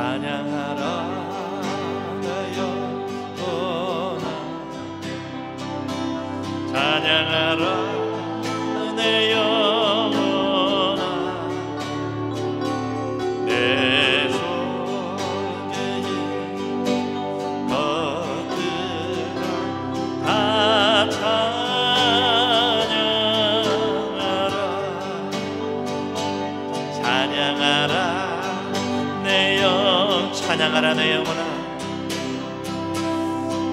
찬양하라 내 영혼아, 찬양하라 내 영혼아. 내 속에 있는 것들아 다 찬양하라, 찬양하라 찬양하라 내 영혼아,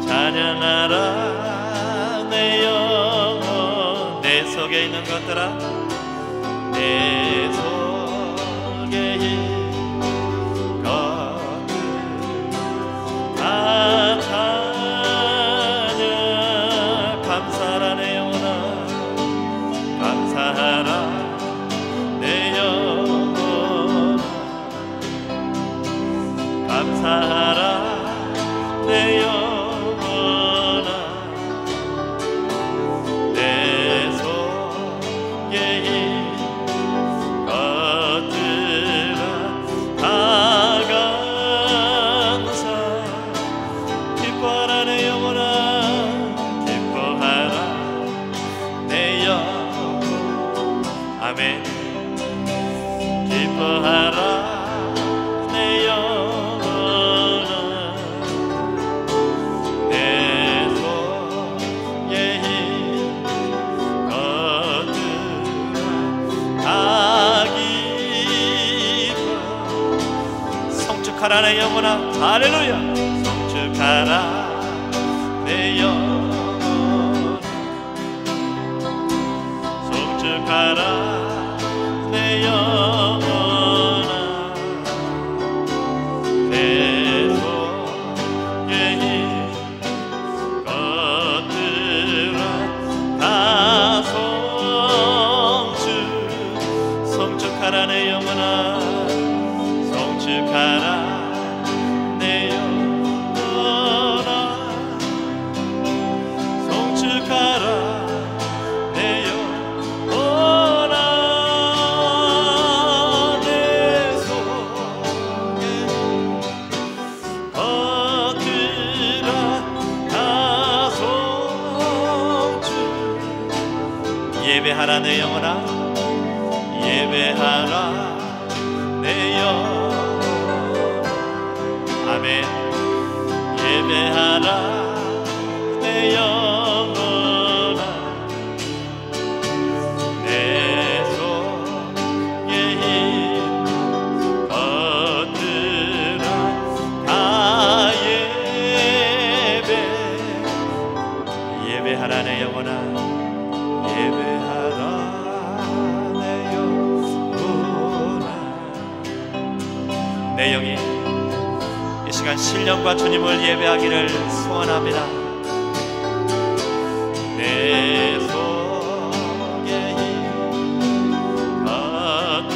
찬양하라 내 영혼. 내 속에 있는 것들아, 내 속에 있는 것들 다 찬양. 감사하라 내 영혼아, 감사하라 내 영혼, 감사하라 내 영혼아. 내 속에 있는 것들아 다 감사. 기뻐하라 내 영혼아, 기뻐하라 내 영혼. 아멘. 기뻐하라 내 영혼아, 내 속에 있는 것들아 다 기뻐. 성축하라 내 영혼아, 할렐루야. 성축하라 내 영혼, 성축하라 내 영혼아. 내 속에 있는 것들아 다 성축하라 내 영혼아, 성축하라 내 영혼아, 성축하라 내 영혼아. 내 속에 것들아 다 성축. 예배하라 내 영혼아, 예배하라 내 영혼. 아멘. 예배하라 내 영혼아, 내 속에 있는 것들아 다 예배하라 내 영혼아, 예배하라 내 영혼아. 내 영이 이 시간 신령과 주님을 예배하기를 소원합니다. 내 속에 있는 것들아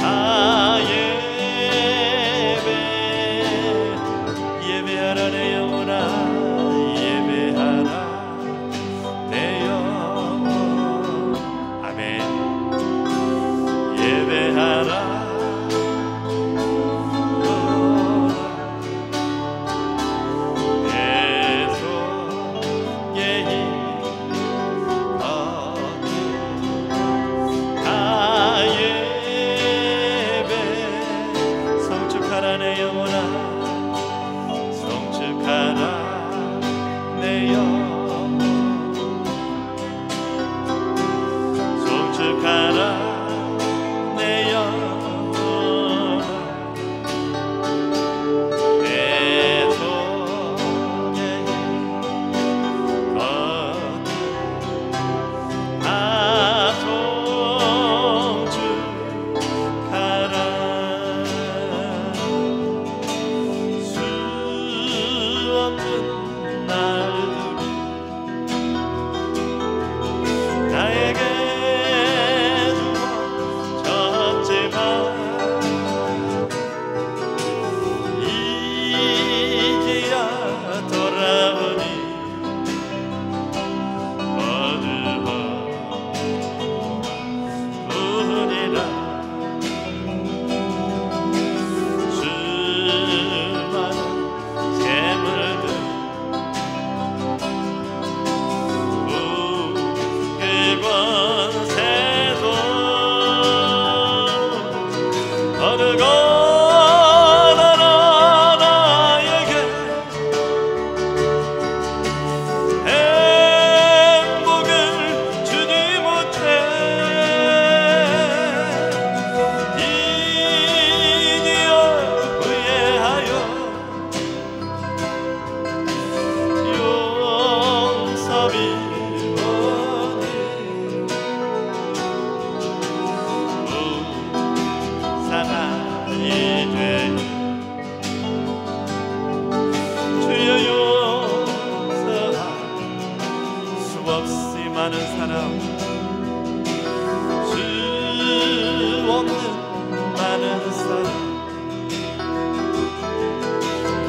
다 예배하라 내 영혼아, 예배하라 내 영혼. 아멘. 예배하라 내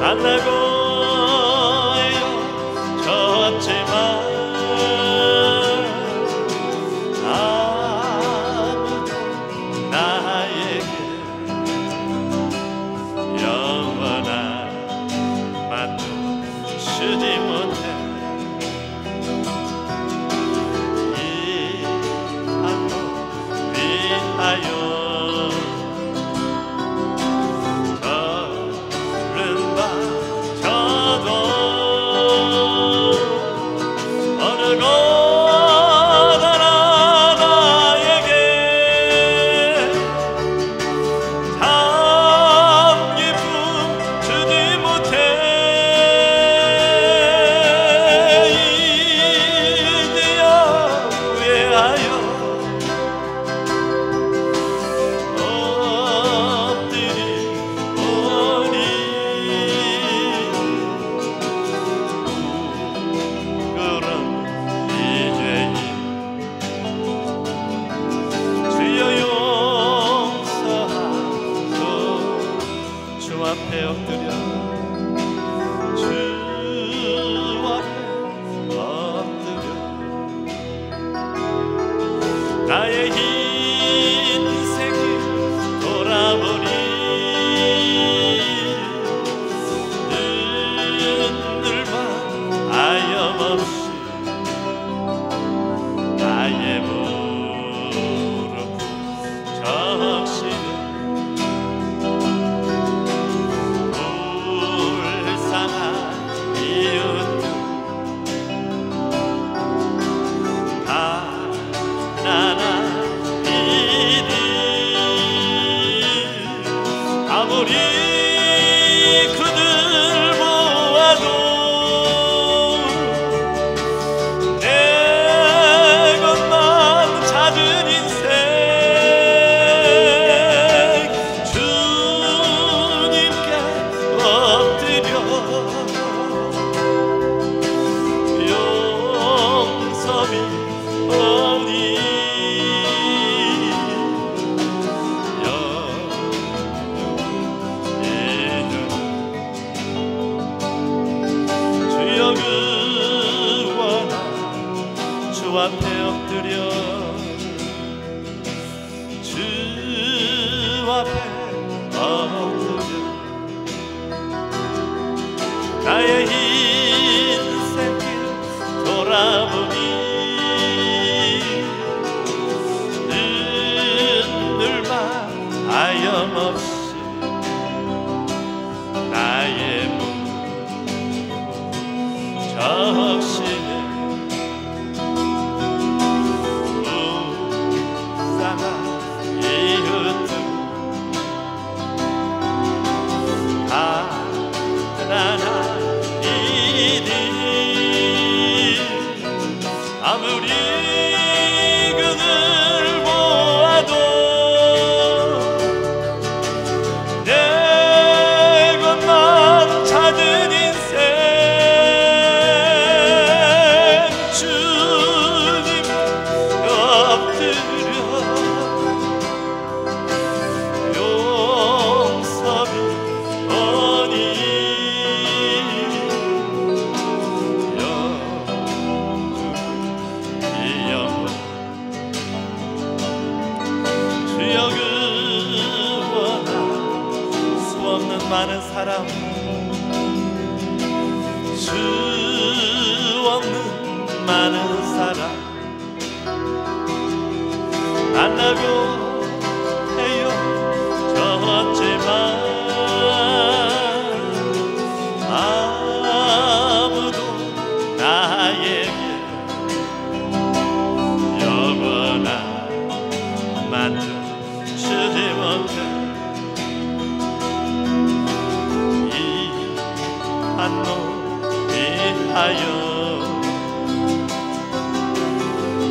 만나고 헤어졌지만 아무도 나에게 영원한 만남 주지 못해 이 한도 위하여 앞에 엎드려 주 앞에 엎드려 나의 인생을 돌아보니 눈물만 하염없이 나의 무릎 적시네 아무리 그들 보아도 내 것만 찾은 인생 주님께 엎드려 용서비 오니 주 앞에 엎드려 주 앞에 엎드려 나의 인생길 돌아보니 눈물만 하염없이 나의 문 적시네 아무리 그들 보아도 내 것만 찾은 인생 주님 엎드려 용서비 오니 많은 사람 수 없는 많은 사람 만나고 헤어졌지만 아무도 나에게 영원한 만족 주지 못해 한노 위하여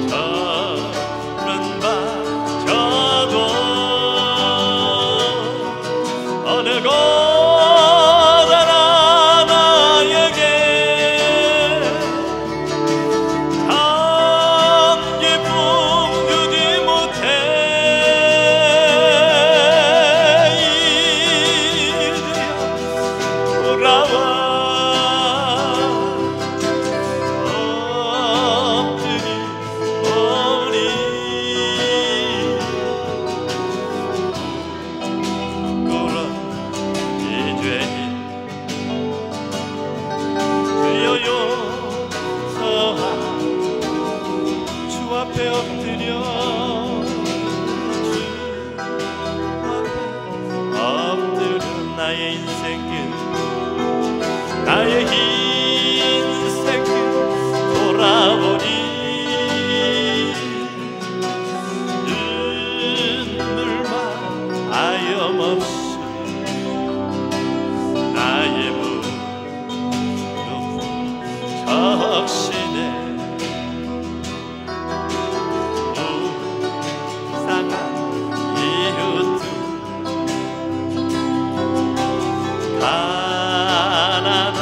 저른 바 나의 인생 끝 나의 인생 끝 돌아보니 눈물만 하염없이 나의 무릎 적시네 무상한 이웃들 가난한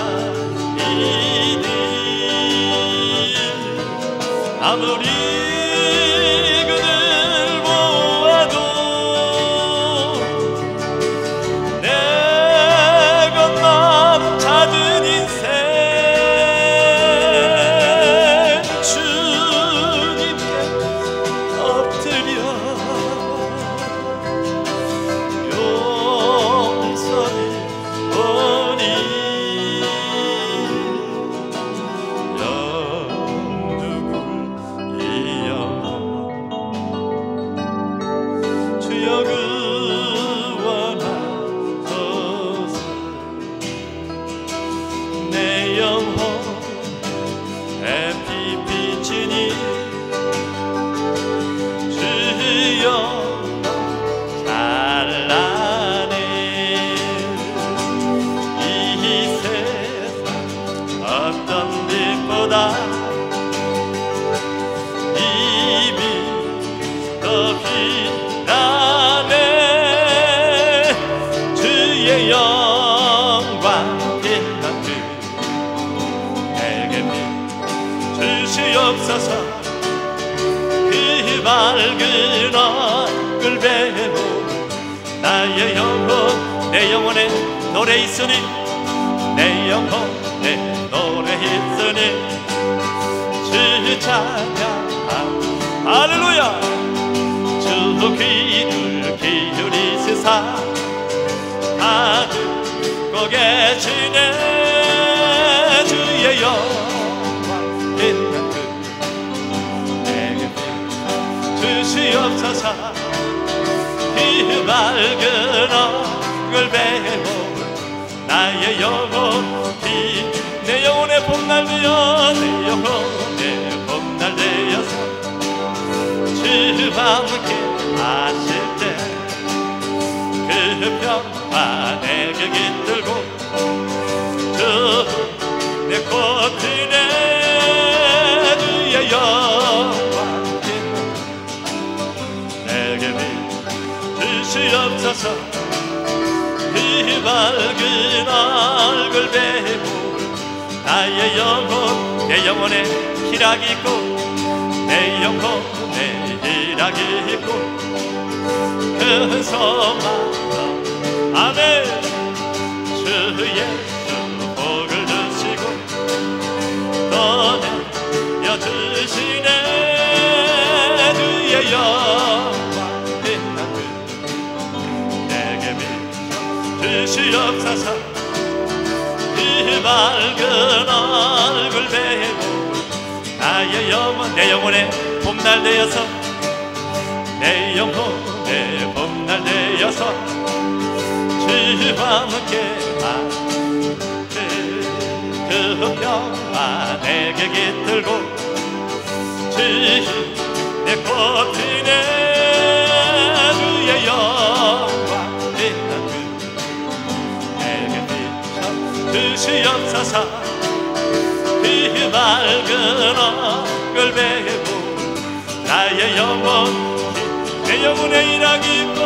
이들 아무리 그들 보아도 내 것만 찾은 인생 주님께 엎드려 용서를 보니 영육을 이어가 주여 구원하소서 내 영혼 햇빛 비치니 주여 찬란해 이 세상 어떤 빛보다 이미 더 빛나네 주의 영광 빛난 듯 내게 주시옵소서 그 밝은 얼굴 배우 나의 영혼 내 영혼에 노래 있으니 내 영혼에 노래 있으니 주 찬양함 할렐루야 주 귀를 기울이시사 다 듣고 계시네 주의 영광 빛난 그 내게 주시옵소서 그 밝은 얼굴 배우 나의 영혼 내 영혼의 봄날 되어 내 영혼의 봄날 되어서 주와 함께 하실 때 그 평화 내게 깃들고 주내 꽃이네 주의 영광 내게 주시옵소서 그 밝은 얼굴 배우 나의 영혼 내 영혼에 희락이 있고 내 영혼에 희락이 있고 큰 소망 아멘 주 예수 복을 주시고 떠내려주시네 주의 영광 빛난 듯 내게 주시옵소서 그 밝은 얼굴 배우 나의 영혼 내 영혼에 봄날 되어서 내 영혼에 봄날 되어서 주와 함께 그 평화 내게 깃들고 주내 꽃이네 주의 영광 빛난 그 내게 비춰 주시옵소서 그 밝은 얼굴 배우 나의 영혼 내 영혼에 일하기 있고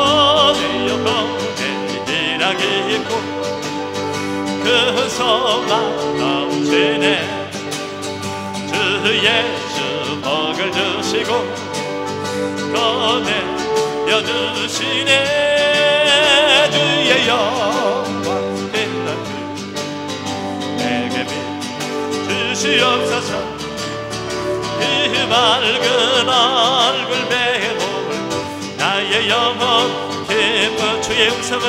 내 영혼에 일하기 있고 그 소망 넘치네 주 예수 복을 주시고 꺼내려주시네 주의 영광 빛난 주 내게 주시옵소서 그 밝은 얼굴 배우 나의 영혼 기뻐 주의 음성을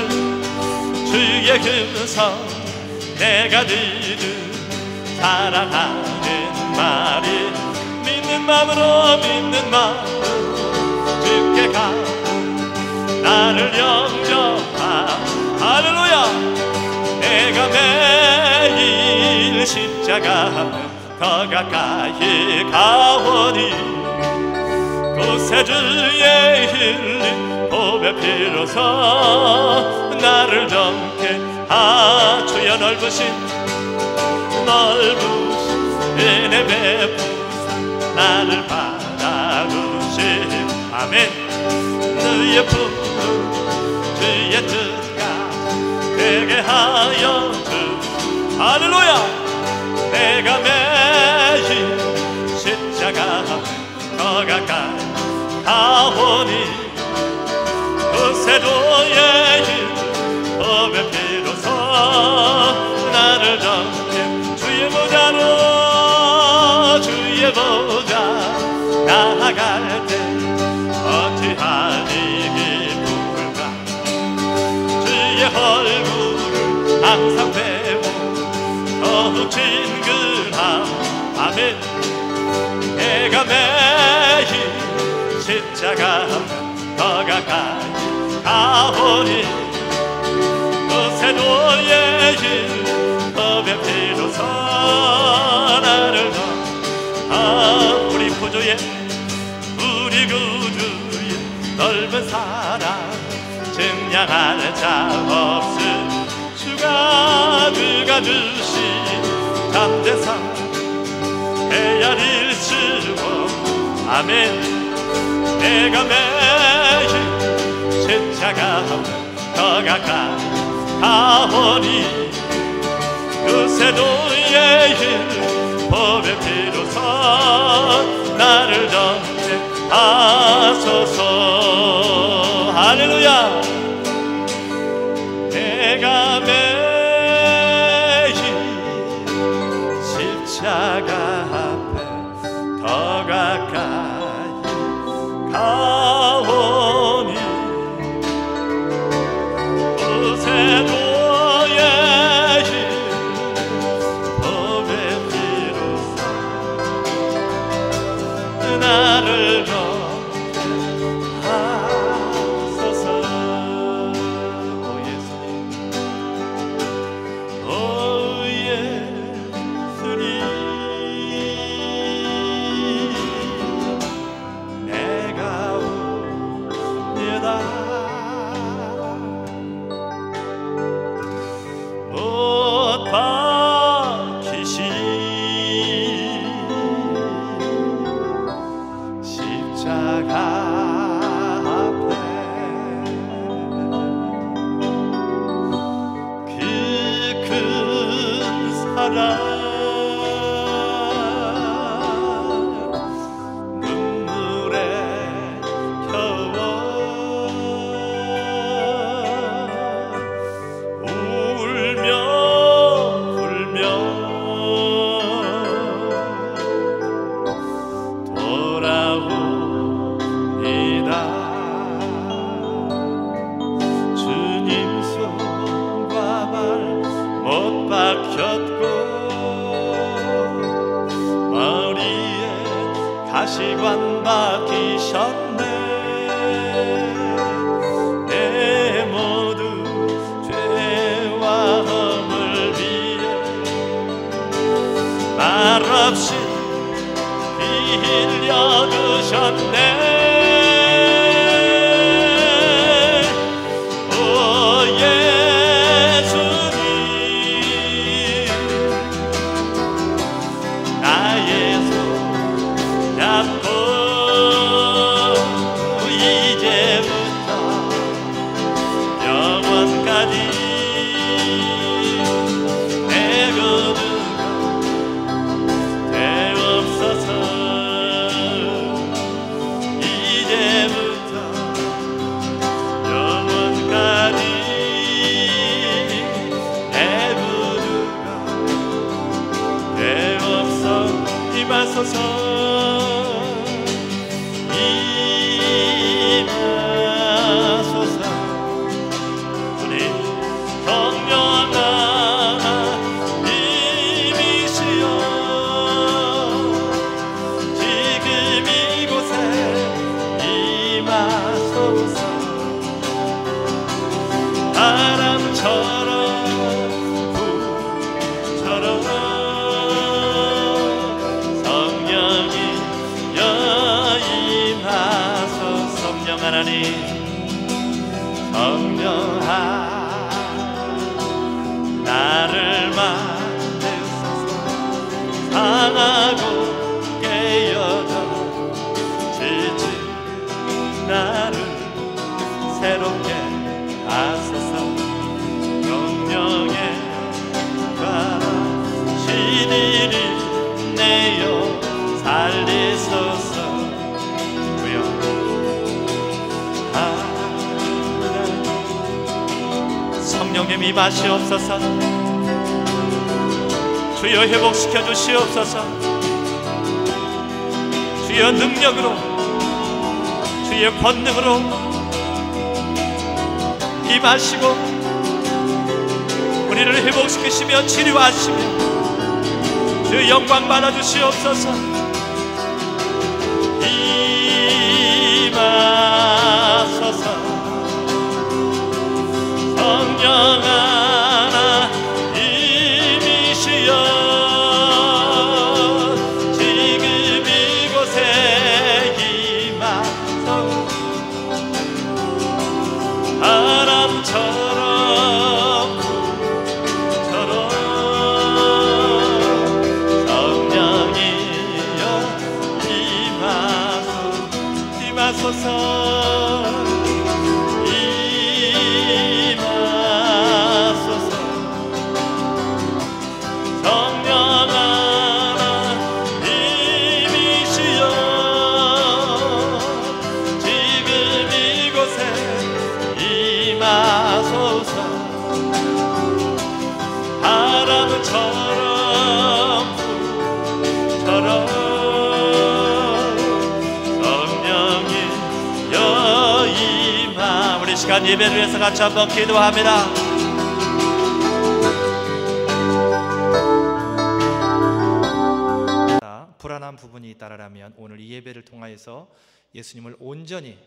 주의 음성 내가 들은 사랑하는 말이 믿는 마음으로 주께 가고 나를 영접하 할렐루야 십자가 더 가까이 가오니 구세주의 흘린 보배 피로서 나를 정케 주여 넓으신 은혜 베푸사 나를 받아주심 아멘. 너의 품은 주의 뜻과 되게 하여 주 할렐루야. 내가 매일 십자가 더 가까이 가오니 구세주의 법의 피로서 나를 정케 주의 보좌 나아갈 때 어찌하니 기쁠까. 주의 얼굴을 항상 배워 더욱 친근함 아멘. 내가 매일 십자가 더 가까이 가오니 구세주의 법의 피로서 나를 우리 구주의 넓은 사랑 증량할 자 없음. 주가 주신 잠재상 헤아릴 수 없 아멘. 내가 매일 십자가 더 가까이 가오니 구세주의 법의 피로서 나를 정죄하소서. 할렐루야. 내가 매일 십자가 앞에 더 가까이 가오니 구세주의 나를 정하소서. 오 예수님, 오 예수님, 내가 옵니다. 못 박히신 십자가 앞에 그 큰 사랑 눈물에 겨워 울며 주님 손과 발 못 박혔고 머리에 가시관 박히셨네. 내 모두 죄와 허물 위에 말없이 빌려주셨네. 임하소서. 우리 성령아 임이시여 지금 이곳에 임하소서. 바람처럼 불처럼 주님 임하시옵소서. 주여 회복시켜 주시옵소서. 주여 능력으로, 주의 권능으로 임하시고 우리를 회복시키시며 치료하시며 주의 영광 받아 주시옵소서. 임하소서. 성령 하나님이시여 지금 이곳에 임하소서. 바람처럼 성령이여 임하소서. 시간 예배를 위해서 같이 한번 기도합니다. 불안한 부분이 있다라면 오늘 이 예배를 통하여서 예수님을 온전히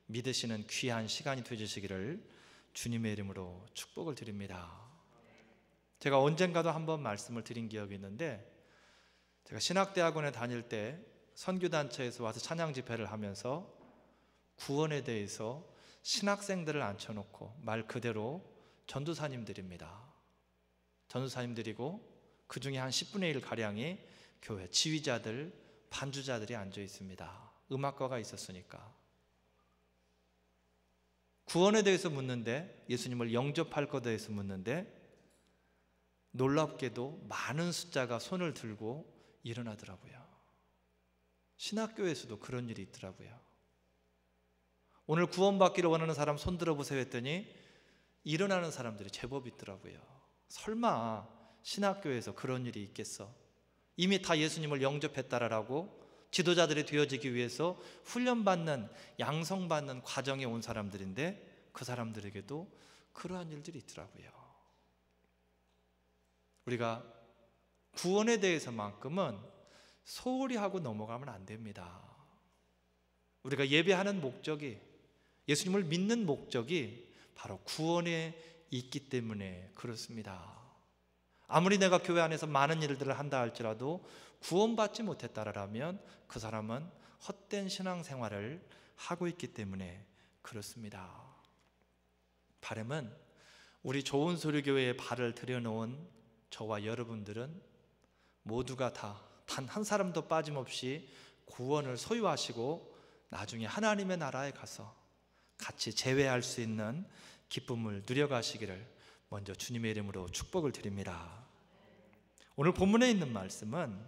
믿으시는 귀한 시간이 되주시기를 주님의 이름으로 축복을 드립니다. 제가 언젠가도 한번 말씀을 드린 기억이 있는데, 제가 신학대학원에 다닐 때 선교단체에서 와서 찬양 집회를 하면서 구원에 대해서 신학생들을 앉혀놓고 말 그대로 전도사님들입니다. 전도사님들이고 그 중에 한 10분의 1 가량이 교회 지휘자들, 반주자들이 앉아 있습니다. 음악과가 있었으니까. 구원에 대해서 묻는데, 예수님을 영접할 것에 대해서 묻는데, 놀랍게도 많은 숫자가 손을 들고 일어나더라고요. 신학교에서도 그런 일이 있더라고요. 오늘 구원받기를 원하는 사람 손 들어보세요 했더니 일어나는 사람들이 제법 있더라고요. 설마 신학교에서 그런 일이 있겠어? 이미 다 예수님을 영접했다라고 지도자들이 되어지기 위해서 훈련받는, 양성받는 과정에 온 사람들인데 그 사람들에게도 그러한 일들이 있더라고요. 우리가 구원에 대해서만큼은 소홀히 하고 넘어가면 안 됩니다. 우리가 예배하는 목적이, 예수님을 믿는 목적이 바로 구원에 있기 때문에 그렇습니다. 아무리 내가 교회 안에서 많은 일들을 한다 할지라도 구원받지 못했다라면 그 사람은 헛된 신앙생활을 하고 있기 때문에 그렇습니다. 바람은 우리 좋은 소리교회에 발을 들여놓은 저와 여러분들은 모두가 다 단 한 사람도 빠짐없이 구원을 소유하시고 나중에 하나님의 나라에 가서 같이 재회할 수 있는 기쁨을 누려가시기를 먼저 주님의 이름으로 축복을 드립니다. 오늘 본문에 있는 말씀은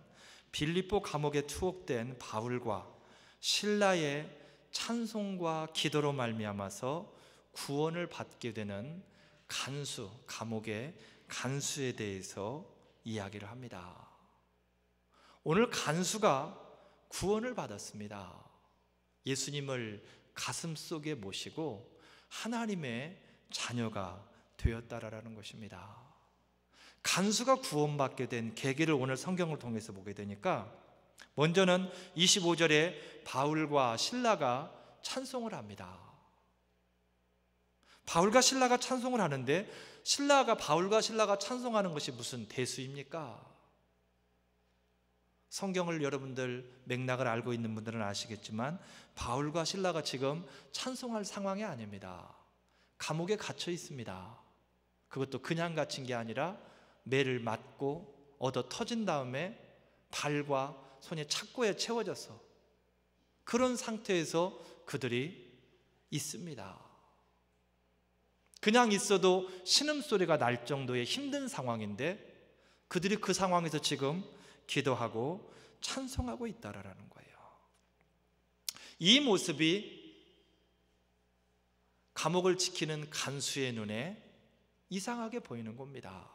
빌립보 감옥에 투옥된 바울과 실라의 찬송과 기도로 말미암아서 구원을 받게 되는 간수, 감옥의 간수에 대해서 이야기를 합니다. 오늘 간수가 구원을 받았습니다. 예수님을 가슴 속에 모시고 하나님의 자녀가 되었다라는 것입니다. 간수가 구원받게 된 계기를 오늘 성경을 통해서 보게 되니까, 먼저는 25절에 바울과 실라가 찬송을 합니다. 바울과 실라가 찬송을 하는데, 바울과 실라가 찬송하는 것이 무슨 대수입니까? 성경을 여러분들 맥락을 알고 있는 분들은 아시겠지만 바울과 실라가 지금 찬송할 상황이 아닙니다. 감옥에 갇혀 있습니다. 그것도 그냥 갇힌 게 아니라 매를 맞고 얻어 터진 다음에 발과 손이 착고에 채워져서 그런 상태에서 그들이 있습니다. 그냥 있어도 신음소리가 날 정도의 힘든 상황인데 그들이 그 상황에서 지금 기도하고 찬송하고 있다라는 거예요. 이 모습이 감옥을 지키는 간수의 눈에 이상하게 보이는 겁니다.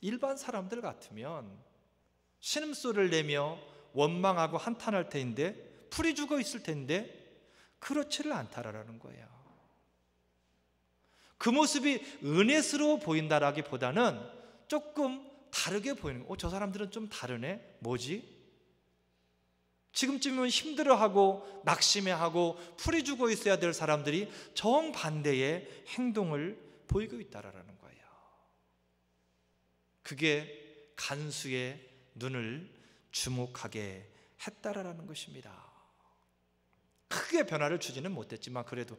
일반 사람들 같으면 신음소리를 내며 원망하고 한탄할 텐데, 풀이 죽어 있을 텐데 그렇지를 않다라는 거예요. 그 모습이 은혜스러워 보인다라기보다는 조금 다르게 보이는 거예요. 저 사람들은 좀 다르네? 뭐지? 지금쯤이면 힘들어하고 낙심해하고 풀이 죽어 있어야 될 사람들이 정반대의 행동을 보이고 있다라는 거예요. 그게 간수의 눈을 주목하게 했다라는 것입니다. 크게 변화를 주지는 못했지만 그래도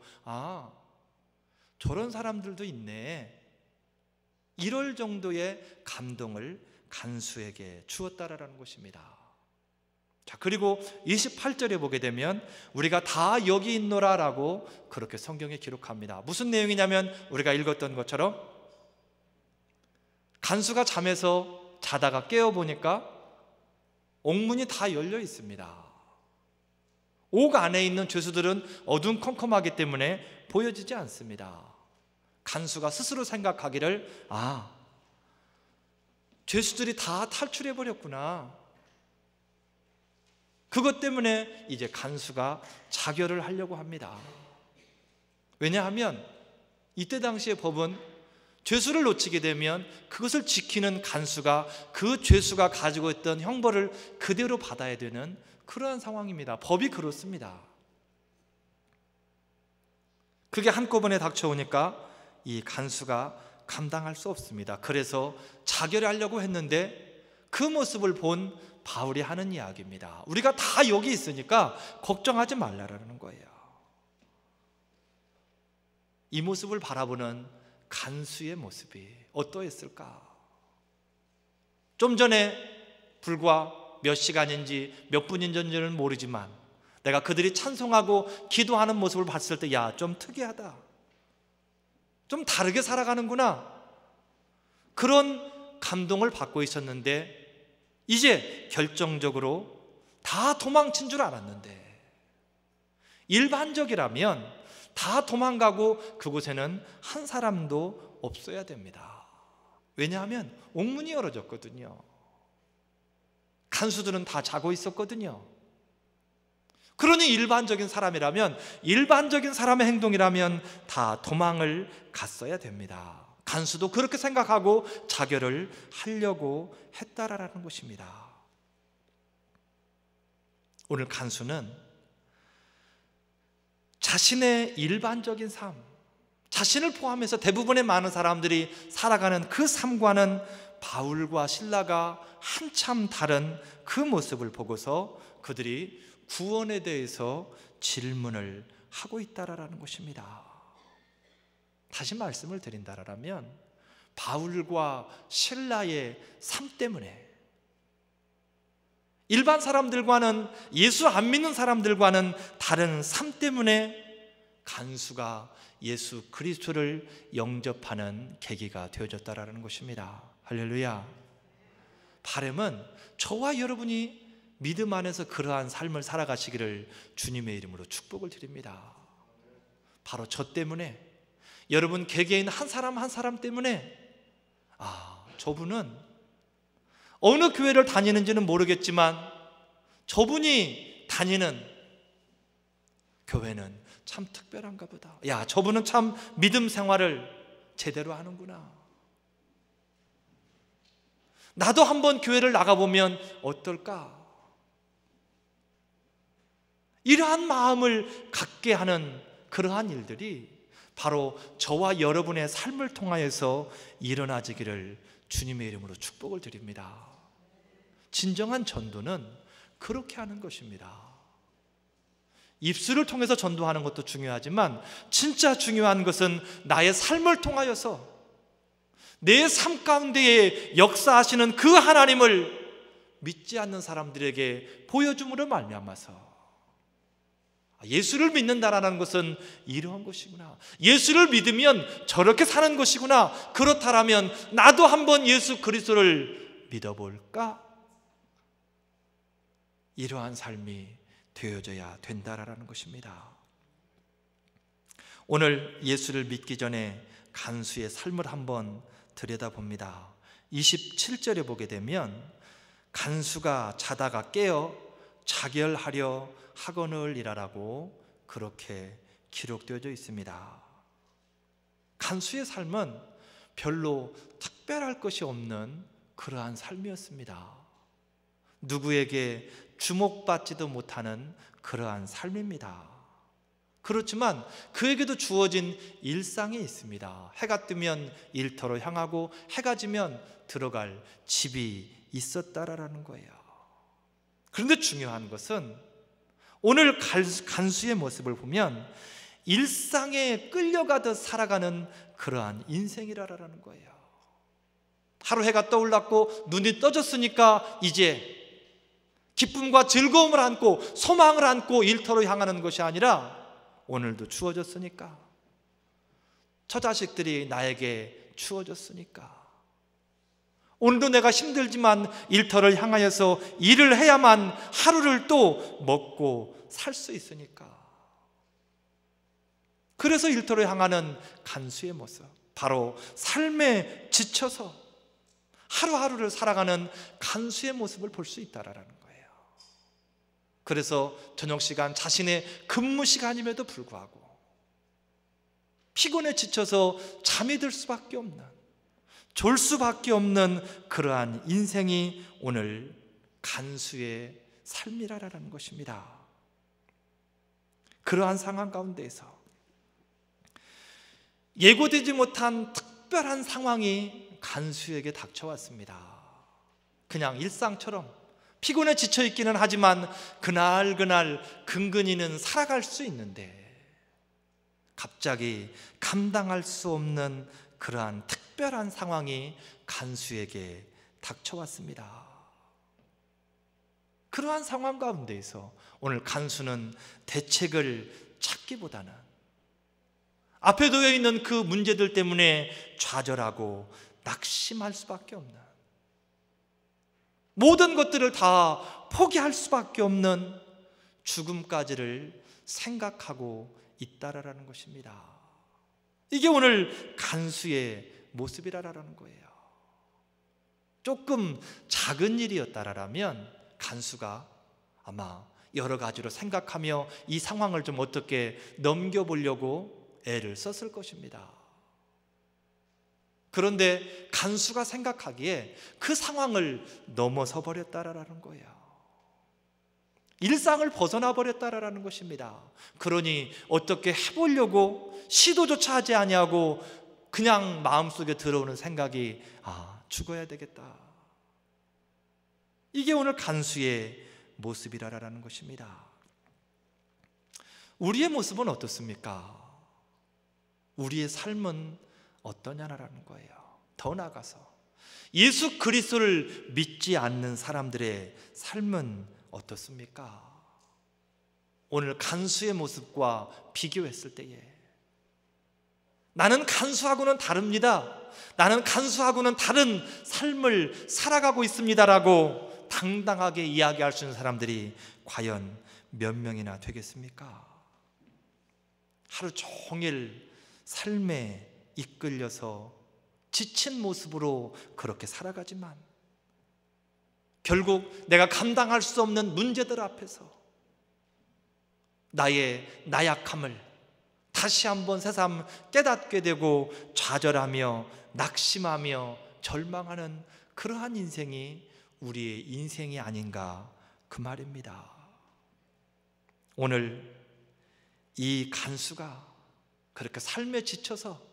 저런 사람들도 있네, 이럴 정도의 감동을 간수에게 주었다라는 것입니다. 자, 그리고 28절에 보게 되면 우리가 다 여기 있노라 라고 그렇게 성경에 기록합니다. 무슨 내용이냐면 우리가 읽었던 것처럼 간수가 잠에서 자다가 깨어보니까 옥문이 다 열려 있습니다. 옥 안에 있는 죄수들은 어둠컴컴하기 때문에 보여지지 않습니다. 간수가 스스로 생각하기를 죄수들이 다 탈출해버렸구나. 그것 때문에 이제 간수가 자결을 하려고 합니다. 왜냐하면 이때 당시의 법은 죄수를 놓치게 되면 그것을 지키는 간수가 그 죄수가 가지고 있던 형벌을 그대로 받아야 되는 그러한 상황입니다. 법이 그렇습니다. 그게 한꺼번에 닥쳐오니까 이 간수가 감당할 수 없습니다. 그래서 자결하려고 했는데 그 모습을 본 바울이 하는 이야기입니다. 우리가 다 여기 있으니까 걱정하지 말라라는 거예요. 이 모습을 바라보는 간수의 모습이 어떠했을까? 좀 전에 불과 몇 시간인지 몇 분인 전지는 모르지만 내가 그들이 찬송하고 기도하는 모습을 봤을 때 좀 특이하다, 좀 다르게 살아가는구나, 그런 감동을 받고 있었는데 이제 결정적으로 다 도망친 줄 알았는데, 일반적이라면 다 도망가고 그곳에는 한 사람도 없어야 됩니다. 왜냐하면 옥문이 열어졌거든요. 간수들은 다 자고 있었거든요. 그러니 일반적인 사람이라면, 일반적인 사람의 행동이라면 다 도망을 갔어야 됩니다. 간수도 그렇게 생각하고 자결을 하려고 했다라는 것입니다. 오늘 간수는 자신의 일반적인 삶, 자신을 포함해서 대부분의 많은 사람들이 살아가는 그 삶과는 바울과 실라가 한참 다른 그 모습을 보고서 그들이 구원에 대해서 질문을 하고 있다라는 것입니다. 다시 말씀을 드린다라면 바울과 실라의 삶 때문에, 일반 사람들과는, 예수 안 믿는 사람들과는 다른 삶 때문에 간수가 예수 그리스도를 영접하는 계기가 되어졌다라는 것입니다. 할렐루야. 바람은 저와 여러분이 믿음 안에서 그러한 삶을 살아가시기를 주님의 이름으로 축복을 드립니다. 바로 저 때문에, 여러분 개개인 한 사람 한 사람 때문에 저분은 어느 교회를 다니는지는 모르겠지만 저분이 다니는 교회는 참 특별한가 보다. 저분은 참 믿음 생활을 제대로 하는구나. 나도 한번 교회를 나가보면 어떨까? 이러한 마음을 갖게 하는 그러한 일들이 바로 저와 여러분의 삶을 통하여서 일어나지기를 주님의 이름으로 축복을 드립니다. 진정한 전도는 그렇게 하는 것입니다. 입술을 통해서 전도하는 것도 중요하지만 진짜 중요한 것은 나의 삶을 통하여서 내 삶 가운데에 역사하시는 그 하나님을 믿지 않는 사람들에게 보여줌으로 말미암아서 예수를 믿는다라는 것은 이러한 것이구나, 예수를 믿으면 저렇게 사는 것이구나, 그렇다면 나도 한번 예수 그리스도를 믿어볼까? 이러한 삶이 되어져야 된다라는 것입니다. 오늘 예수를 믿기 전에 간수의 삶을 한번 들여다봅니다. 27절에 보게 되면 간수가 자다가 깨어 자결하려 하거늘이라라고 그렇게 기록되어져 있습니다. 간수의 삶은 별로 특별할 것이 없는 그러한 삶이었습니다. 누구에게 주목받지도 못하는 그러한 삶입니다. 그렇지만 그에게도 주어진 일상이 있습니다. 해가 뜨면 일터로 향하고 해가 지면 들어갈 집이 있었다라는 거예요. 그런데 중요한 것은 오늘 간수의 모습을 보면 일상에 끌려가듯 살아가는 그러한 인생이라는 거예요. 하루 해가 떠올랐고 눈이 떠졌으니까 이제 기쁨과 즐거움을 안고 소망을 안고 일터로 향하는 것이 아니라 오늘도 추워졌으니까, 처자식들이 나에게 추워졌으니까, 오늘도 내가 힘들지만 일터를 향하여서 일을 해야만 하루를 또 먹고 살 수 있으니까, 그래서 일터를 향하는 간수의 모습, 바로 삶에 지쳐서 하루하루를 살아가는 간수의 모습을 볼 수 있다라는 거예요. 그래서 저녁 시간, 자신의 근무 시간임에도 불구하고 피곤에 지쳐서 잠이 들 수밖에 없는, 졸 수밖에 없는 그러한 인생이 오늘 간수의 삶이라는 것입니다. 그러한 상황 가운데에서 예고되지 못한 특별한 상황이 간수에게 닥쳐왔습니다. 그냥 일상처럼 피곤에 지쳐 있기는 하지만 그날 근근히는 살아갈 수 있는데, 갑자기 감당할 수 없는 그러한 특별한 상황이 간수에게 닥쳐왔습니다. 그러한 상황 가운데에서 오늘 간수는 대책을 찾기보다는 앞에 놓여 있는 그 문제들 때문에 좌절하고 낙심할 수밖에 없는, 모든 것들을 다 포기할 수밖에 없는 죽음까지를 생각하고 있다라는 것입니다. 이게 오늘 간수의 모습이라는 거예요. 조금 작은 일이었다라면 간수가 아마 여러 가지로 생각하며 이 상황을 좀 어떻게 넘겨보려고 애를 썼을 것입니다. 그런데 간수가 생각하기에 그 상황을 넘어서 버렸다라는 거예요. 일상을 벗어나 버렸다라는 것입니다. 그러니 어떻게 해보려고 시도조차 하지 아니하고 그냥 마음속에 들어오는 생각이 죽어야 되겠다. 이게 오늘 간수의 모습이라는 것입니다. 우리의 모습은 어떻습니까? 우리의 삶은 어떠냐라는 거예요. 더 나아가서 예수 그리스도를 믿지 않는 사람들의 삶은 어떻습니까? 오늘 간수의 모습과 비교했을 때에 나는 간수하고는 다릅니다, 나는 간수하고는 다른 삶을 살아가고 있습니다라고 당당하게 이야기할 수 있는 사람들이 과연 몇 명이나 되겠습니까? 하루 종일 삶에 이끌려서 지친 모습으로 그렇게 살아가지만 결국 내가 감당할 수 없는 문제들 앞에서 나의 나약함을 다시 한번 새삼 깨닫게 되고 좌절하며 낙심하며 절망하는 그러한 인생이 우리의 인생이 아닌가, 그 말입니다. 오늘 이 간수가 그렇게 삶에 지쳐서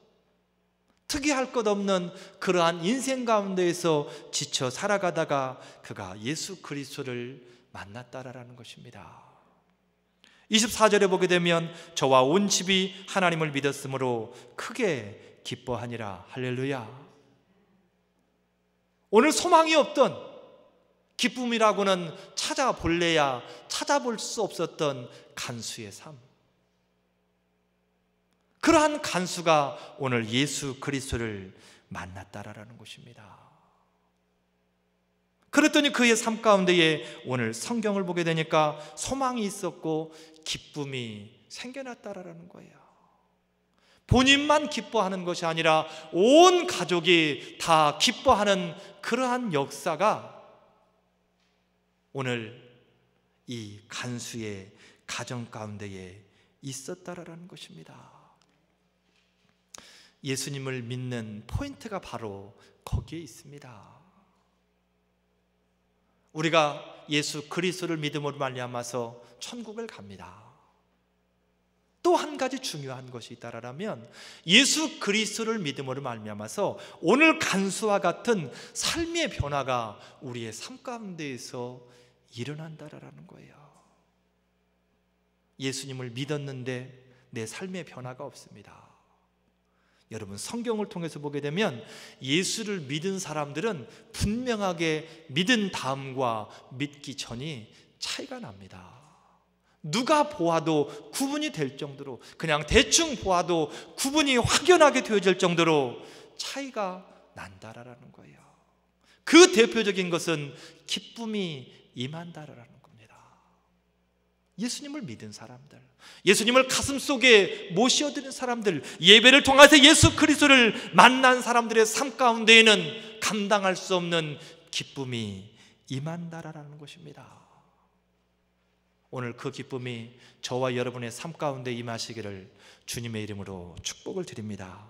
특이할 것 없는 그러한 인생 가운데에서 지쳐 살아가다가 그가 예수 그리스도를 만났다라는 것입니다. 24절에 보게 되면 저와 온 집이 하나님을 믿었으므로 크게 기뻐하니라. 할렐루야. 오늘 소망이 없던, 기쁨이라고는 찾아볼래야 찾아볼 수 없었던 간수의 삶, 그러한 간수가 오늘 예수 그리스도를 만났다라는 것입니다. 그랬더니 그의 삶 가운데에 오늘 성경을 보게 되니까 소망이 있었고 기쁨이 생겨났다라는 거예요. 본인만 기뻐하는 것이 아니라 온 가족이 다 기뻐하는 그러한 역사가 오늘 이 간수의 가정 가운데에 있었다라는 것입니다. 예수님을 믿는 포인트가 바로 거기에 있습니다. 우리가 예수 그리스도를 믿음으로 말미암아서 천국을 갑니다. 또 한 가지 중요한 것이 있다라면 예수 그리스도를 믿음으로 말미암아서 오늘 간수와 같은 삶의 변화가 우리의 삶 가운데에서 일어난다라는 거예요. 예수님을 믿었는데 내 삶의 변화가 없습니다. 여러분, 성경을 통해서 보게 되면 예수를 믿은 사람들은 분명하게 믿은 다음과 믿기 전이 차이가 납니다. 누가 보아도 구분이 될 정도로, 그냥 대충 보아도 구분이 확연하게 되어질 정도로 차이가 난다라는 거예요. 그 대표적인 것은 기쁨이 임한다라는 겁니다. 예수님을 믿은 사람들, 예수님을 가슴속에 모셔드린 사람들, 예배를 통해서 예수 그리스도를 만난 사람들의 삶 가운데에는 감당할 수 없는 기쁨이 임한다라는 것입니다. 오늘 그 기쁨이 저와 여러분의 삶 가운데 임하시기를 주님의 이름으로 축복을 드립니다.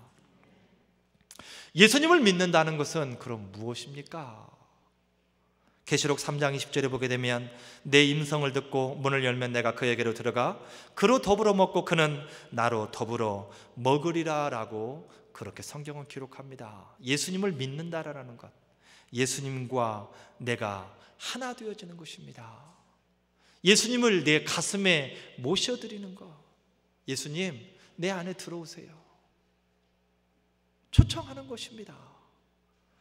예수님을 믿는다는 것은 그럼 무엇입니까? 계시록 3장 20절에 보게 되면 내 임성을 듣고 문을 열면 내가 그에게로 들어가 그로 더불어 먹고 그는 나로 더불어 먹으리라 라고 그렇게 성경은 기록합니다. 예수님을 믿는다라는 것, 예수님과 내가 하나 되어지는 것입니다. 예수님을 내 가슴에 모셔드리는 것, 예수님 내 안에 들어오세요, 초청하는 것입니다.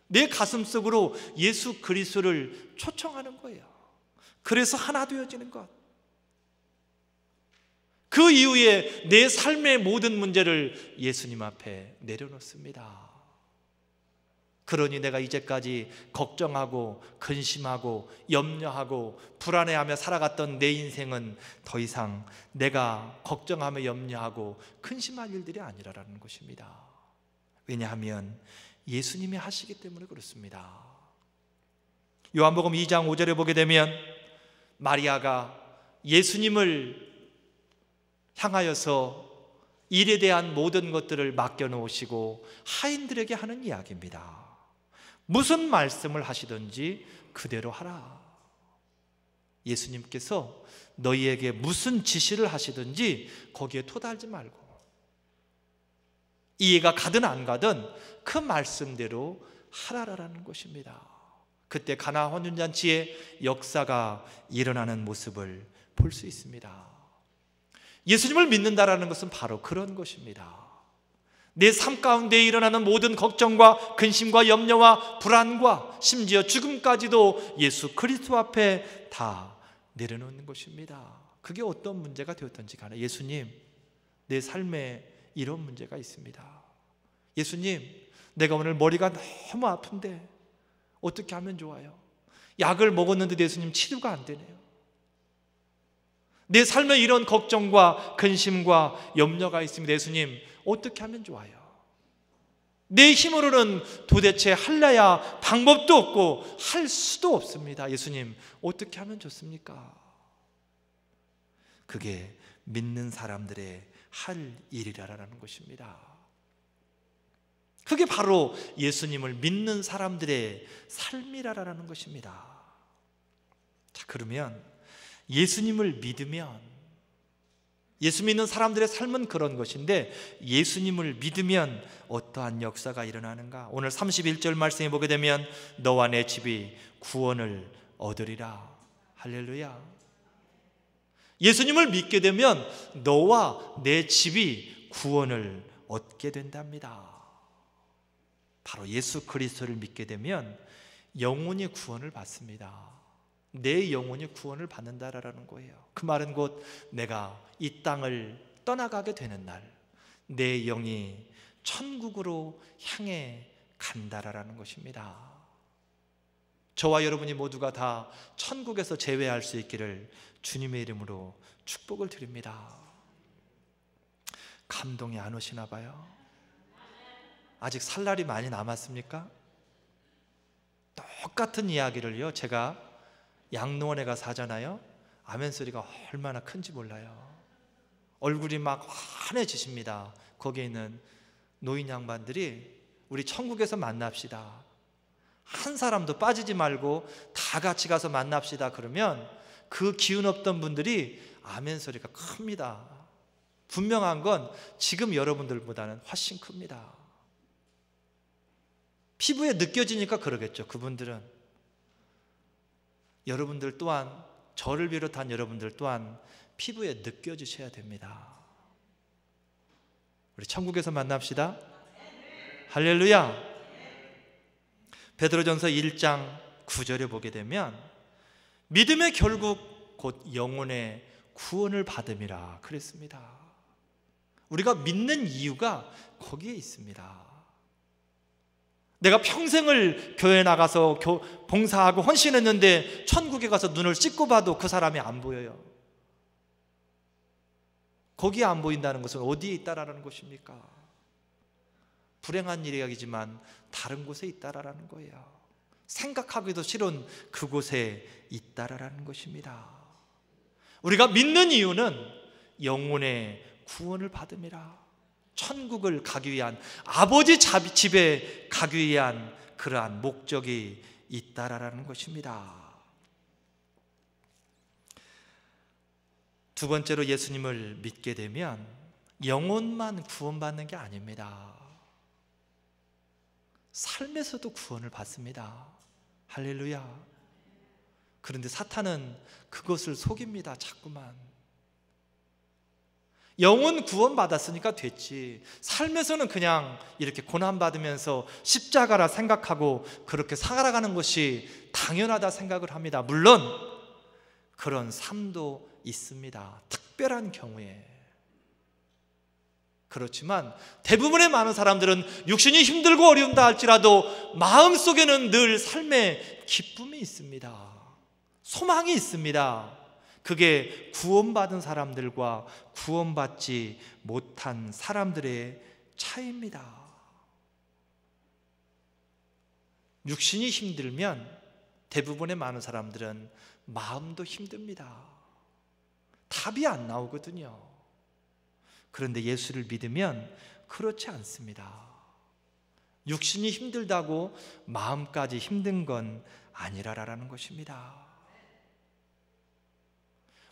내 가슴 속으로 예수 그리스도를 초청하는 거예요. 그래서 하나 되어지는 것. 그 이후에 내 삶의 모든 문제를 예수님 앞에 내려놓습니다. 그러니 내가 이제까지 걱정하고 근심하고 염려하고 불안해하며 살아갔던 내 인생은 더 이상 내가 걱정하며 염려하고 근심할 일들이 아니라는 것입니다. 왜냐하면 예수님이 하시기 때문에 그렇습니다. 요한복음 2장 5절에 보게 되면 마리아가 예수님을 향하여서 일에 대한 모든 것들을 맡겨놓으시고 하인들에게 하는 이야기입니다. 무슨 말씀을 하시든지 그대로 하라. 예수님께서 너희에게 무슨 지시를 하시든지 거기에 토달지 말고, 이해가 가든 안 가든 그 말씀대로 하라라는 것입니다. 그때 가나 혼인잔치의 역사가 일어나는 모습을 볼 수 있습니다. 예수님을 믿는다라는 것은 바로 그런 것입니다. 내 삶 가운데 일어나는 모든 걱정과 근심과 염려와 불안과 심지어 죽음까지도 예수 그리스도 앞에 다 내려놓는 것입니다. 그게 어떤 문제가 되었든지 간에 예수님, 내 삶에 이런 문제가 있습니다. 예수님, 내가 오늘 머리가 너무 아픈데 어떻게 하면 좋아요? 약을 먹었는데 예수님 치료가 안 되네요. 내 삶에 이런 걱정과 근심과 염려가 있습니다. 예수님, 어떻게 하면 좋아요? 내 힘으로는 도대체 할래야 방법도 없고 할 수도 없습니다. 예수님, 어떻게 하면 좋습니까? 그게 믿는 사람들의 할 일이라는 것입니다. 그게 바로 예수님을 믿는 사람들의 삶이라는 것입니다. 자, 그러면 예수님을 믿으면, 예수 믿는 사람들의 삶은 그런 것인데 예수님을 믿으면 어떠한 역사가 일어나는가? 오늘 31절 말씀에 보게 되면 너와 내 집이 구원을 얻으리라. 할렐루야. 예수님을 믿게 되면 너와 내 집이 구원을 얻게 된답니다. 바로 예수 그리스도를 믿게 되면 영혼이 구원을 받습니다. 내 영혼이 구원을 받는다라는 거예요. 그 말은 곧 내가 이 땅을 떠나가게 되는 날 내 영이 천국으로 향해 간다라는 것입니다. 저와 여러분이 모두가 다 천국에서 재회할 수 있기를 주님의 이름으로 축복을 드립니다. 감동이 안 오시나 봐요. 아직 살 날이 많이 남았습니까? 똑같은 이야기를요, 제가 양로원에 가서 하잖아요. 아멘 소리가 얼마나 큰지 몰라요. 얼굴이 막 환해지십니다. 거기에 있는 노인 양반들이 우리 천국에서 만납시다, 한 사람도 빠지지 말고 다 같이 가서 만납시다 그러면 그 기운 없던 분들이 아멘 소리가 큽니다. 분명한 건 지금 여러분들보다는 훨씬 큽니다. 피부에 느껴지니까 그러겠죠. 그분들은. 여러분들 또한, 저를 비롯한 여러분들 또한 피부에 느껴지셔야 됩니다. 우리 천국에서 만납시다. 할렐루야. 베드로전서 1장 9절에 보게 되면 믿음의 결국 곧 영혼의 구원을 받음이라 그랬습니다. 우리가 믿는 이유가 거기에 있습니다. 내가 평생을 교회 나가서 봉사하고 헌신했는데 천국에 가서 눈을 씻고 봐도 그 사람이 안 보여요. 거기에 안 보인다는 것은 어디에 있다라는 것입니까? 불행한 이야기지만 다른 곳에 있다라는 거예요. 생각하기도 싫은 그곳에 있다라는 것입니다. 우리가 믿는 이유는 영혼의 구원을 받음이라, 천국을 가기 위한, 아버지 집에 가기 위한 그러한 목적이 있다라는 것입니다. 두 번째로 예수님을 믿게 되면 영혼만 구원받는 게 아닙니다. 삶에서도 구원을 받습니다. 할렐루야. 그런데 사탄은 그것을 속입니다. 자꾸만. 영혼 구원 받았으니까 됐지, 삶에서는 그냥 이렇게 고난받으면서 십자가라 생각하고 그렇게 살아가는 것이 당연하다 생각을 합니다. 물론 그런 삶도 있습니다. 특별한 경우에. 그렇지만 대부분의 많은 사람들은 육신이 힘들고 어려운다 할지라도 마음속에는 늘 삶의 기쁨이 있습니다. 소망이 있습니다. 그게 구원받은 사람들과 구원받지 못한 사람들의 차이입니다. 육신이 힘들면 대부분의 많은 사람들은 마음도 힘듭니다. 답이 안 나오거든요. 그런데 예수를 믿으면 그렇지 않습니다. 육신이 힘들다고 마음까지 힘든 건 아니라라는 것입니다.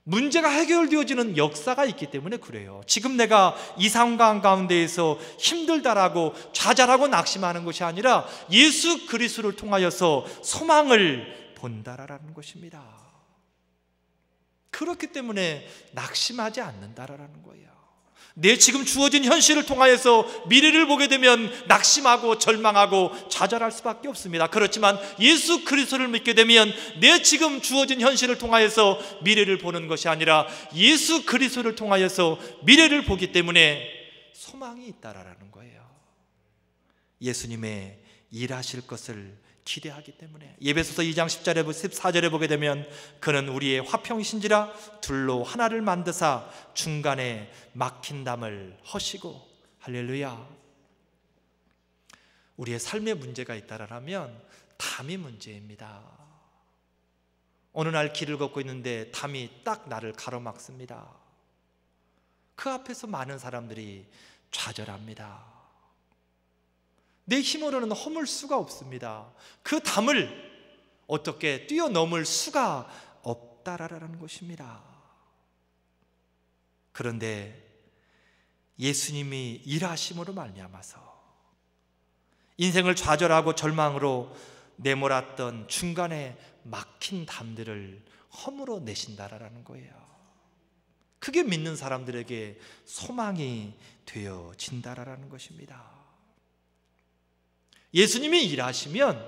문제가 해결되어지는 역사가 있기 때문에 그래요. 지금 내가 이 상황 가운데에서 힘들다라고 좌절하고 낙심하는 것이 아니라 예수 그리스도를 통하여서 소망을 본다라는 것입니다. 그렇기 때문에 낙심하지 않는다라는 거예요. 내 지금 주어진 현실을 통하여서 미래를 보게 되면 낙심하고 절망하고 좌절할 수밖에 없습니다. 그렇지만 예수 그리스도를 믿게 되면 내 지금 주어진 현실을 통하여서 미래를 보는 것이 아니라 예수 그리스도를 통하여서 미래를 보기 때문에 소망이 있다라는 거예요. 예수님의 일하실 것을 기대하기 때문에. 예배소서 2장 10절에 14절에 보게 되면 그는 우리의 화평이신지라 둘로 하나를 만드사 중간에 막힌 담을 허시고. 할렐루야. 우리의 삶에 문제가 있다라면 담이 문제입니다. 어느 날 길을 걷고 있는데 담이 딱 나를 가로막습니다. 그 앞에서 많은 사람들이 좌절합니다. 내 힘으로는 허물 수가 없습니다. 그 담을 어떻게 뛰어넘을 수가 없다라는 것입니다. 그런데 예수님이 일하심으로 말미암아서 인생을 좌절하고 절망으로 내몰았던 중간에 막힌 담들을 허물어 내신다라는 거예요. 그게 믿는 사람들에게 소망이 되어진다라는 것입니다. 예수님이 일하시면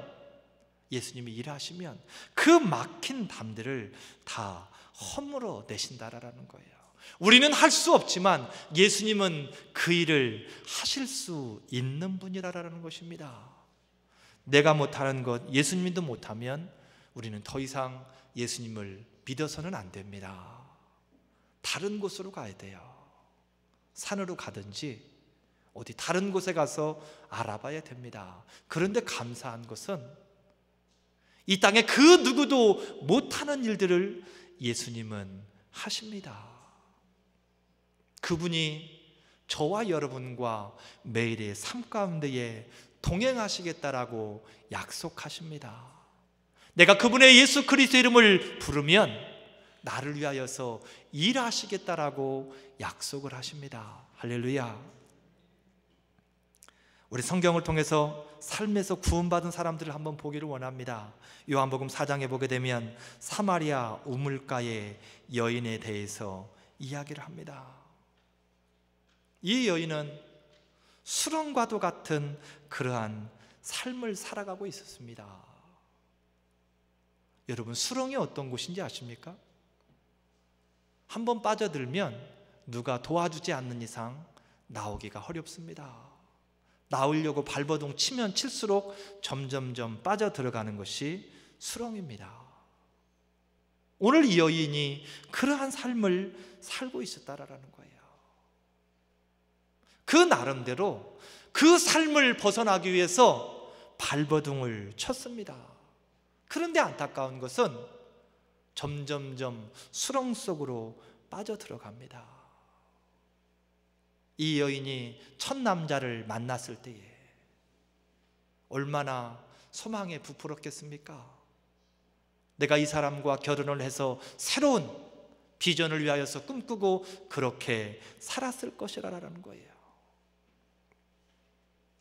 그 막힌 담들을 다 허물어 내신다라는 거예요. 우리는 할 수 없지만 예수님은 그 일을 하실 수 있는 분이라는 것입니다. 내가 못하는 것 예수님도 못하면 우리는 더 이상 예수님을 믿어서는 안 됩니다. 다른 곳으로 가야 돼요. 산으로 가든지 어디 다른 곳에 가서 알아봐야 됩니다. 그런데 감사한 것은 이 땅에 그 누구도 못하는 일들을 예수님은 하십니다. 그분이 저와 여러분과 매일의 삶 가운데에 동행하시겠다라고 약속하십니다. 내가 그분의 예수 그리스도 이름을 부르면 나를 위하여서 일하시겠다라고 약속을 하십니다. 할렐루야. 우리 성경을 통해서 삶에서 구원받은 사람들을 한번 보기를 원합니다. 요한복음 4장에 보게 되면 사마리아 우물가의 여인에 대해서 이야기를 합니다. 이 여인은 수렁과도 같은 그러한 삶을 살아가고 있었습니다. 여러분, 수렁이 어떤 곳인지 아십니까? 한번 빠져들면 누가 도와주지 않는 이상 나오기가 어렵습니다. 나오려고 발버둥 치면 칠수록 점점점 빠져들어가는 것이 수렁입니다. 오늘 이 여인이 그러한 삶을 살고 있었다라는 거예요. 그 나름대로 그 삶을 벗어나기 위해서 발버둥을 쳤습니다. 그런데 안타까운 것은 점점점 수렁 속으로 빠져들어갑니다. 이 여인이 첫 남자를 만났을 때에 얼마나 소망에 부풀었겠습니까? 내가 이 사람과 결혼을 해서 새로운 비전을 위하여서 꿈꾸고 그렇게 살았을 것이라는 거예요.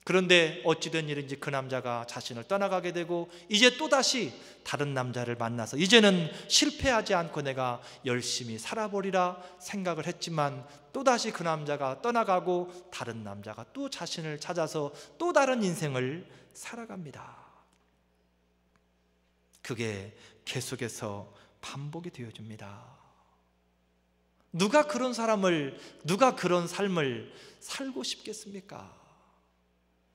그런데 어찌된 일인지 그 남자가 자신을 떠나가게 되고 이제 또다시 다른 남자를 만나서 이제는 실패하지 않고 내가 열심히 살아보리라 생각을 했지만 또다시 그 남자가 떠나가고 다른 남자가 또 자신을 찾아서 또 다른 인생을 살아갑니다. 그게 계속해서 반복이 되어집니다. 누가 그런 삶을 살고 싶겠습니까?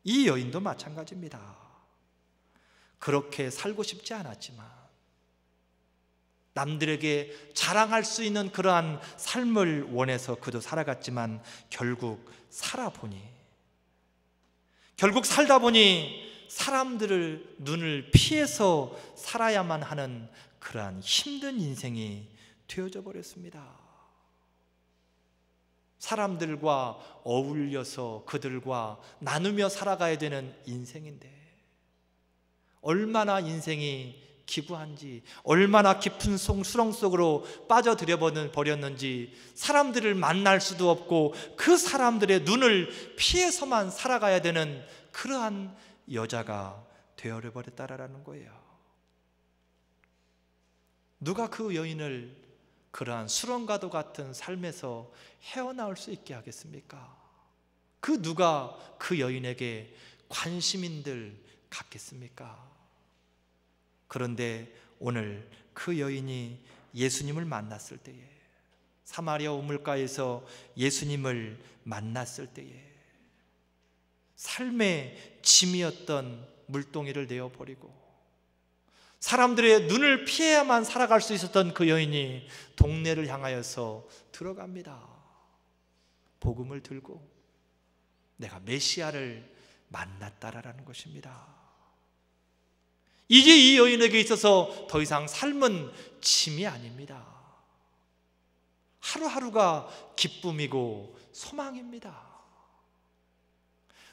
이 여인도 마찬가지입니다. 그렇게 살고 싶지 않았지만 남들에게 자랑할 수 있는 그러한 삶을 원해서 그도 살아갔지만 결국 살다 보니 사람들을 눈을 피해서 살아야만 하는 그러한 힘든 인생이 되어져 버렸습니다. 사람들과 어울려서 그들과 나누며 살아가야 되는 인생인데 얼마나 인생이 기구한지, 얼마나 깊은 수렁 속으로 빠져들여 버렸는지 사람들을 만날 수도 없고 그 사람들의 눈을 피해서만 살아가야 되는 그러한 여자가 되어버렸다라는 거예요. 누가 그 여인을 그러한 수렁과도 같은 삶에서 헤어나올 수 있게 하겠습니까? 그 누가 그 여인에게 관심인들 같겠습니까? 그런데 오늘 그 여인이 예수님을 만났을 때에, 사마리아 우물가에서 예수님을 만났을 때에 삶의 짐이었던 물동이를 내어버리고 사람들의 눈을 피해야만 살아갈 수 있었던 그 여인이 동네를 향하여서 들어갑니다. 복음을 들고 내가 메시아를 만났다라는 것입니다. 이제 이 여인에게 있어서 더 이상 삶은 짐이 아닙니다. 하루하루가 기쁨이고 소망입니다.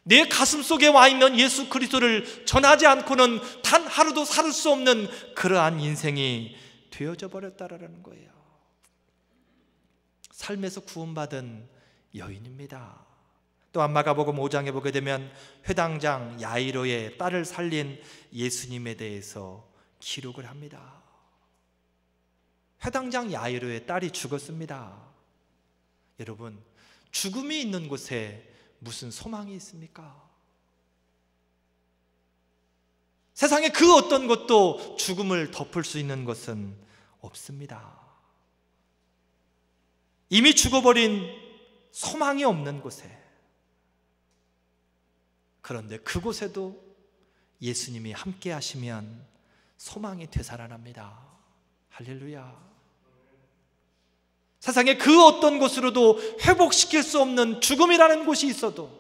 내 가슴 속에 와 있는 예수 그리스도를 전하지 않고는 단 하루도 살 수 없는 그러한 인생이 되어져 버렸다라는 거예요. 삶에서 구원받은 여인입니다. 또한 마가복음 5장에 보게 되면 회당장 야이로의 딸을 살린 예수님에 대해서 기록을 합니다. 회당장 야이로의 딸이 죽었습니다. 여러분, 죽음이 있는 곳에 무슨 소망이 있습니까? 세상에 그 어떤 것도 죽음을 덮을 수 있는 것은 없습니다. 이미 죽어버린 소망이 없는 곳에, 그런데 그곳에도 예수님이 함께 하시면 소망이 되살아납니다. 할렐루야. 세상의 그 어떤 곳으로도 회복시킬 수 없는 죽음이라는 곳이 있어도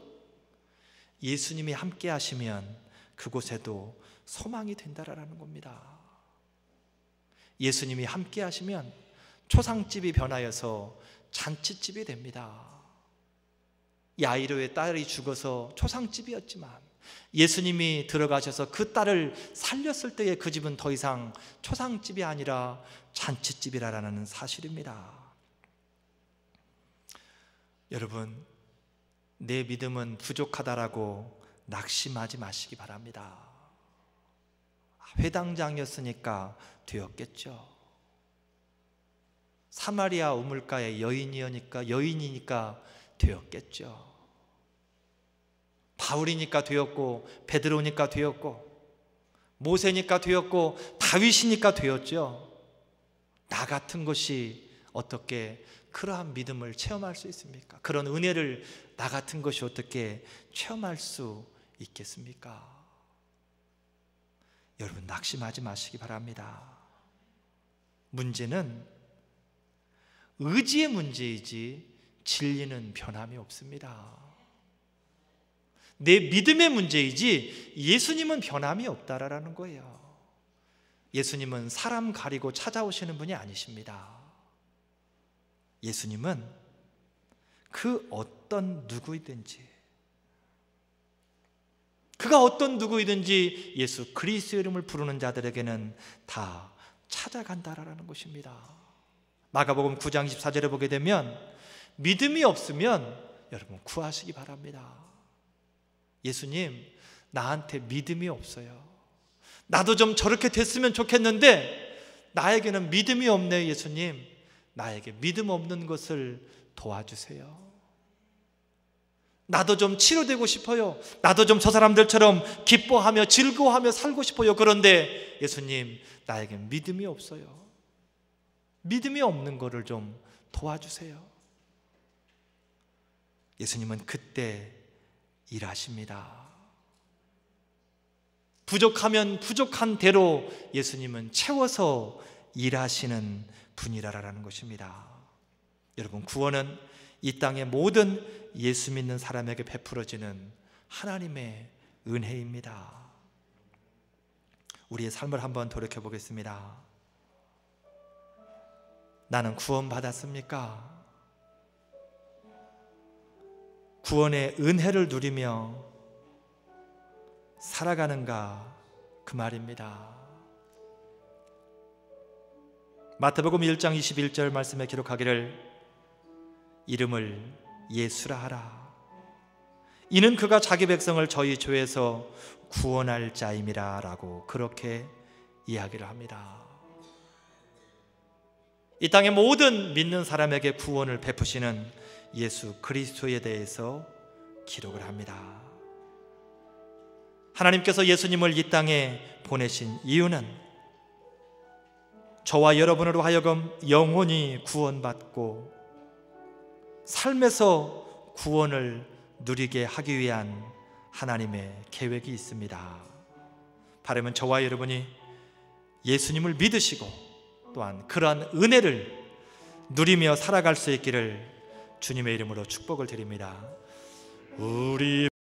예수님이 함께 하시면 그곳에도 소망이 된다라는 겁니다. 예수님이 함께 하시면 초상집이 변하여서 잔치집이 됩니다. 야이로의 딸이 죽어서 초상집이었지만 예수님이 들어가셔서 그 딸을 살렸을 때의 그 집은 더 이상 초상집이 아니라 잔치집이라는 사실입니다. 여러분, 내 믿음은 부족하다라고 낙심하지 마시기 바랍니다. 회당장이었으니까 되었겠죠. 사마리아 우물가의 여인이니까 되었겠죠. 바울이니까 되었고, 베드로니까 되었고, 모세니까 되었고, 다윗이니까 되었죠. 나 같은 것이 어떻게 그러한 믿음을 체험할 수 있습니까? 그런 은혜를 나 같은 것이 어떻게 체험할 수 있겠습니까? 여러분, 낙심하지 마시기 바랍니다. 문제는 의지의 문제이지 진리는 변함이 없습니다. 내 믿음의 문제이지 예수님은 변함이 없다라는 거예요. 예수님은 사람 가리고 찾아오시는 분이 아니십니다. 예수님은 그 어떤 누구이든지, 그가 어떤 누구이든지 예수 그리스도의 이름을 부르는 자들에게는 다 찾아간다라는 것입니다. 마가복음 9장 24절에 보게 되면 믿음이 없으면 여러분 구하시기 바랍니다. 예수님, 나한테 믿음이 없어요. 나도 좀 저렇게 됐으면 좋겠는데 나에게는 믿음이 없네요. 예수님, 나에게 믿음 없는 것을 도와주세요. 나도 좀 치료되고 싶어요. 나도 좀 저 사람들처럼 기뻐하며 즐거워하며 살고 싶어요. 그런데 예수님, 나에게 믿음이 없어요. 믿음이 없는 것을 좀 도와주세요. 예수님은 그때 일하십니다. 부족하면 부족한 대로 예수님은 채워서 일하시는 분이라는 것입니다. 여러분, 구원은 이 땅의 모든 예수 믿는 사람에게 베풀어지는 하나님의 은혜입니다. 우리의 삶을 한번 돌이켜 보겠습니다. 나는 구원받았습니까? 구원의 은혜를 누리며 살아가는가, 그 말입니다. 마태복음 1장 21절 말씀에 기록하기를 이름을 예수라 하라. 이는 그가 자기 백성을 저희 죄에서 구원할 자임이라 라고 그렇게 이야기를 합니다. 이 땅의 모든 믿는 사람에게 구원을 베푸시는 예수 그리스도에 대해서 기록을 합니다. 하나님께서 예수님을 이 땅에 보내신 이유는 저와 여러분으로 하여금 영원히 구원받고 삶에서 구원을 누리게 하기 위한 하나님의 계획이 있습니다. 바라면 저와 여러분이 예수님을 믿으시고 또한 그러한 은혜를 누리며 살아갈 수 있기를 주님의 이름으로 축복을 드립니다. 우리